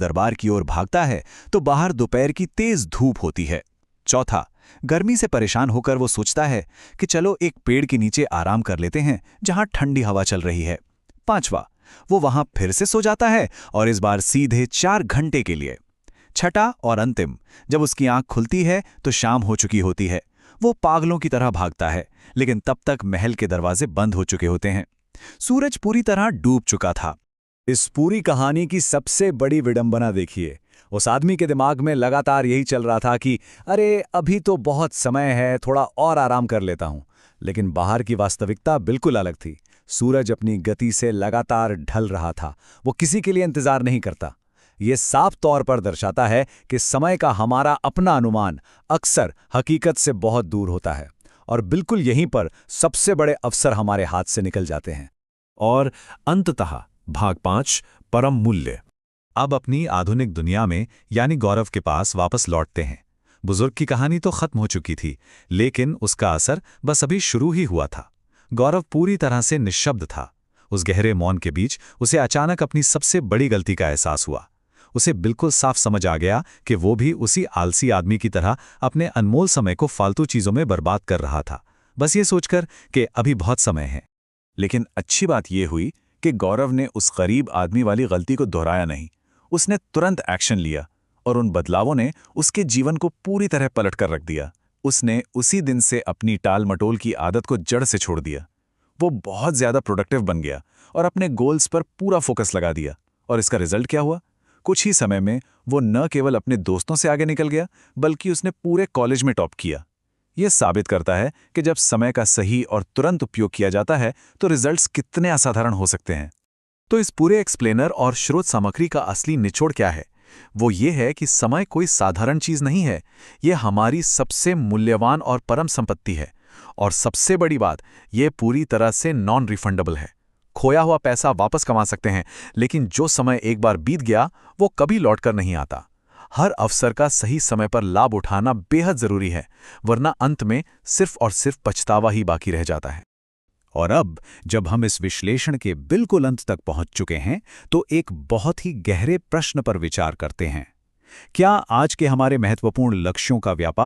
दरबार की ओर भागता है तो बाहर दोपहर की तेज धूप होती है। चौथा, गर्मी से परेशान होकर वो सोचता है कि चलो एक पेड़ के नीचे आराम कर लेते हैं जहां ठंडी हवा चल रही है। पांचवा, वो वहां फिर से सो जाता है और इस बार सीधे 4 घंटे के लिए। छठा और अंतिम, जब उसकी आंख खुलती है तो शाम हो चुकी होती है। वो पागलों की तरह भागता है, लेकिन तब तक महल के दरवाजे बंद हो चुके होते हैं। सूरज पूरी तरह डूब चुका था। इस पूरी कहानी की सबसे बड़ी विडंबना देखिए, उस आदमी के दिमाग में लगातार यही चल रहा था कि अरे अभी तो बहुत समय है, थोड़ा और आराम कर लेता हूं। लेकिन बाहर की वास्तविकता बिल्कुल अलग थी। सूरज अपनी गति से लगातार ढल रहा था। वो किसी के लिए इंतजार नहीं करता। ये साफ तौर पर दर्शाता है कि समय का हमारा अपना अनुमान अक्सर हकीकत से बहुत दूर होता है, और बिल्कुल यहीं पर सबसे बड़े अवसर हमारे हाथ से निकल जाते हैं। और अंततः भाग 5, परम मूल्य। अब अपनी आधुनिक दुनिया में यानी गौरव के पास वापस लौटते हैं। बुजुर्ग की कहानी तो खत्म हो चुकी थी, लेकिन उसका असर बस अभी शुरू ही हुआ था। गौरव पूरी तरह से निश्शब्द था। उस गहरे मौन के बीच उसे अचानक अपनी सबसे बड़ी गलती का एहसास हुआ। उसे बिल्कुल साफ समझ आ गया कि वो भी उसी आलसी आदमी की तरह अपने अनमोल समय को फालतू चीजों में बर्बाद कर रहा था, बस ये सोचकर कि अभी बहुत समय है। लेकिन अच्छी बात यह हुई कि गौरव ने उस गरीब आदमी वाली गलती को दोहराया नहीं। उसने तुरंत एक्शन लिया और उन बदलावों ने उसके जीवन को पूरी तरह पलट कर रख दिया। उसने उसी दिन से अपनी टाल मटोल की आदत को जड़ से छोड़ दिया। वो बहुत ज्यादा प्रोडक्टिव बन गया और अपने गोल्स पर पूरा फोकस लगा दिया। और इसका रिजल्ट क्या हुआ? कुछ ही समय में वो न केवल अपने दोस्तों से आगे निकल गया, बल्कि उसने पूरे कॉलेज में टॉप किया। यह साबित करता है कि जब समय का सही और तुरंत उपयोग किया जाता है तो रिजल्ट्स कितने असाधारण हो सकते हैं। तो इस पूरे एक्सप्लेनर और स्रोत सामग्री का असली निचोड़ क्या है? वो ये है कि समय कोई साधारण चीज नहीं है। यह हमारी सबसे मूल्यवान और परम संपत्ति है। और सबसे बड़ी बात, यह पूरी तरह से नॉन रिफंडेबल है। खोया हुआ पैसा वापस कमा सकते हैं, लेकिन जो समय एक बार बीत गया वो कभी लौटकर नहीं आता। हर अवसर का सही समय पर लाभ उठाना बेहद जरूरी है, वरना अंत में सिर्फ और सिर्फ पछतावा ही बाकी रह जाता है। और अब जब हम इस विश्लेषण के बिल्कुल अंत तक पहुंच चुके हैं, तो एक बहुत ही गहरे प्रश्न पर विचार करते हैं। क्या आज के हमारे महत्वपूर्ण लक्ष्यों का व्यापार